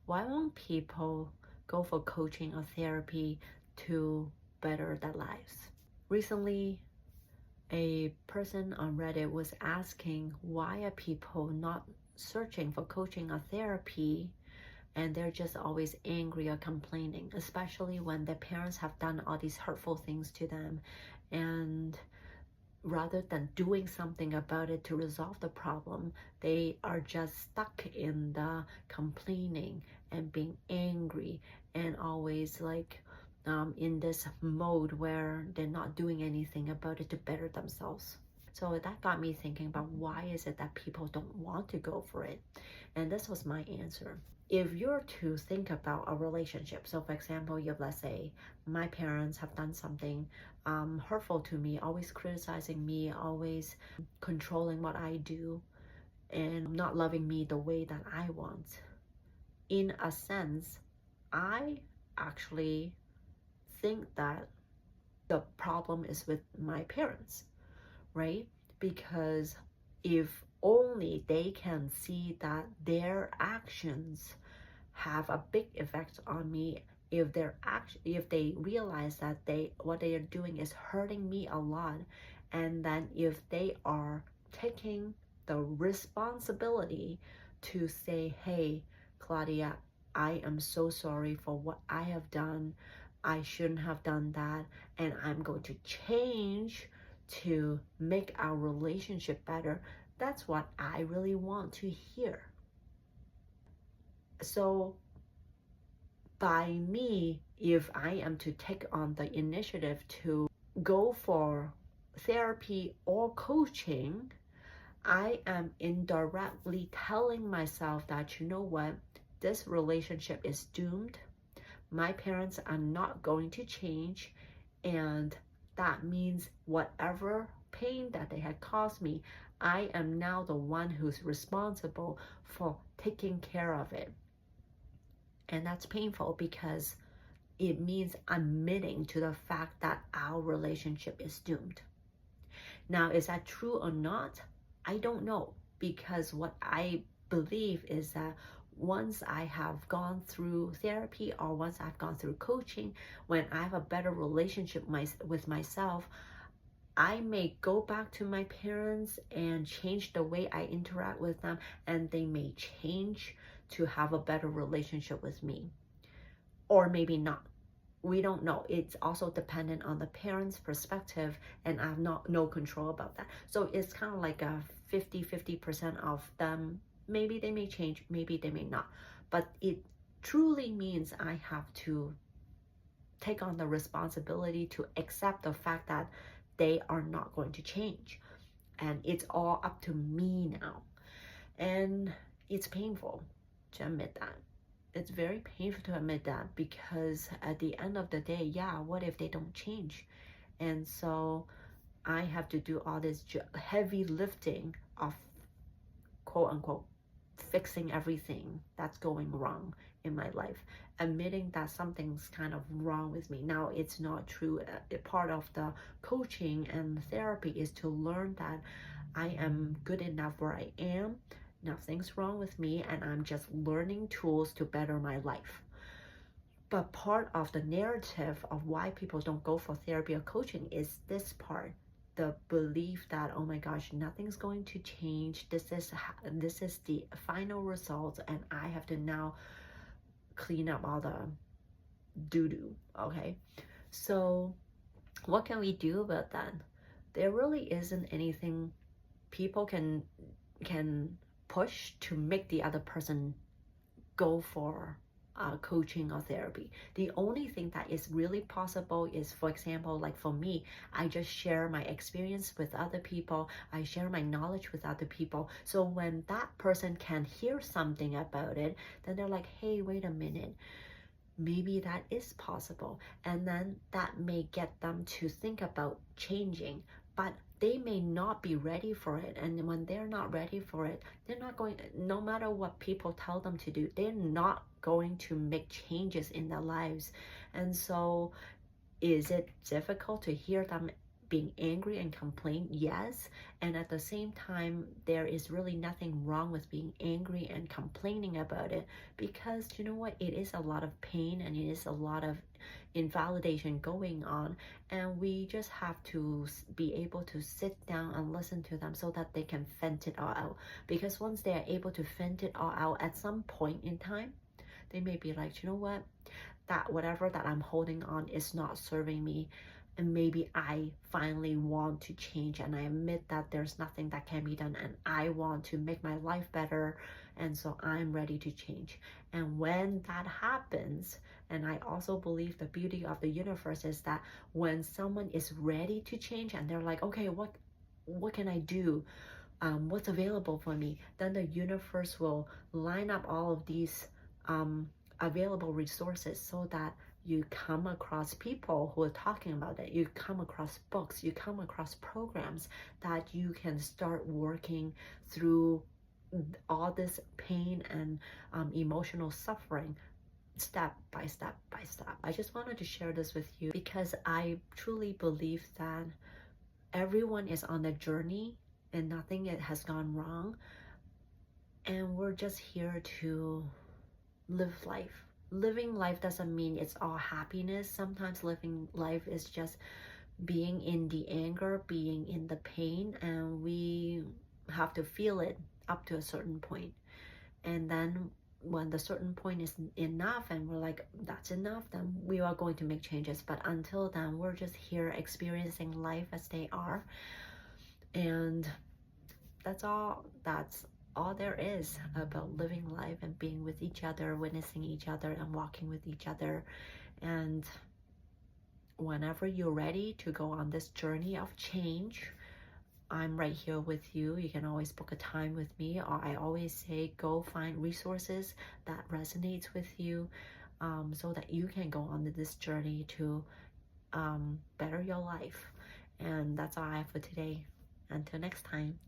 why won't people go for coaching or therapy to better their lives? Recently, a person on Reddit was asking, why are people not searching for coaching or therapy, and they're just always angry or complaining, especially when their parents have done all these hurtful things to them, and rather than doing something about it to resolve the problem, they are just stuck in the complaining and being angry and always like in this mode where they're not doing anything about it to better themselves. So that got me thinking about, why is it that people don't want to go for it? And this was my answer. If you're to think about a relationship, so for example, if let's say my parents have done something hurtful to me, always criticizing me, always controlling what I do, and not loving me the way that I want, in a sense, I actually think that the problem is with my parents, right? Because if only they can see that their actions have a big effect on me, if they realize that what they are doing is hurting me a lot, and then if they are taking the responsibility to say, hey, Claudia, I am so sorry for what I have done. I shouldn't have done that, and I'm going to change to make our relationship better. That's what I really want to hear. So by me, if I am to take on the initiative to go for therapy or coaching, I am indirectly telling myself that, you know what, this relationship is doomed. My parents are not going to change, and that means whatever pain that they had caused me, I am now the one who's responsible for taking care of it. And that's painful because it means admitting to the fact that our relationship is doomed. Now, is that true or not? I don't know, because what I believe is that once I have gone through therapy, or once I've gone through coaching, when I have a better relationship with myself, I may go back to my parents and change the way I interact with them, and they may change to have a better relationship with me. Or maybe not. We don't know. It's also dependent on the parents' perspective, and I have no control about that. So it's kind of like a 50% of them. Maybe they may change, maybe they may not. But it truly means I have to take on the responsibility to accept the fact that they are not going to change. And it's all up to me now. And it's painful to admit that. It's very painful to admit that, because at the end of the day, yeah, what if they don't change? And so I have to do all this heavy lifting of, quote unquote, fixing everything that's going wrong in my life, admitting that something's kind of wrong with me. Now, it's not true. Part of the coaching and therapy is to learn that I am good enough where I am. Nothing's wrong with me, and I'm just learning tools to better my life. But part of the narrative of why people don't go for therapy or coaching is this part, the belief that, oh my gosh, nothing's going to change. This is the final result, and I have to now clean up all the doo-doo. Okay, so what can we do about that? There really isn't anything people can push to make the other person go for coaching or therapy. The only thing that is really possible is, for example, like for me, I just share my experience with other people. I share my knowledge with other people. So when that person can hear something about it, then they're like, hey, wait a minute, maybe that is possible. And then that may get them to think about changing. But they may not be ready for it. And when they're not ready for it, they're not going, no matter what people tell them to do, they're not going to make changes in their lives. And so is it difficult to hear them being angry and complain, yes. And at the same time, there is really nothing wrong with being angry and complaining about it, because you know what, it is a lot of pain and it is a lot of invalidation going on, and we just have to be able to sit down and listen to them so that they can vent it all out. Because once they are able to vent it all out at some point in time, they may be like, you know what, that whatever that I'm holding on is not serving me, and maybe I finally want to change, and I admit that there's nothing that can be done, and I want to make my life better, and so I'm ready to change. And when that happens, and I also believe the beauty of the universe is that when someone is ready to change and they're like, okay, what can I do, what's available for me, then the universe will line up all of these available resources so that you come across people who are talking about it, you come across books, you come across programs that you can start working through all this pain and emotional suffering, step by step by step. I just wanted to share this with you because I truly believe that everyone is on a journey and nothing has gone wrong, and we're just here to live life. Living life doesn't mean it's all happiness. Sometimes living life is just being in the anger, being in the pain, and we have to feel it up to a certain point. And then when the certain point is enough and we're like, that's enough, then we are going to make changes. But until then, we're just here experiencing life as they are. And that's all there is about living life and being with each other, witnessing each other, and walking with each other. And whenever you're ready to go on this journey of change, I'm right here with you. You can always book a time with me, or I always say go find resources that resonates with you, so that you can go on this journey to better your life. And that's all I have for today. Until next time.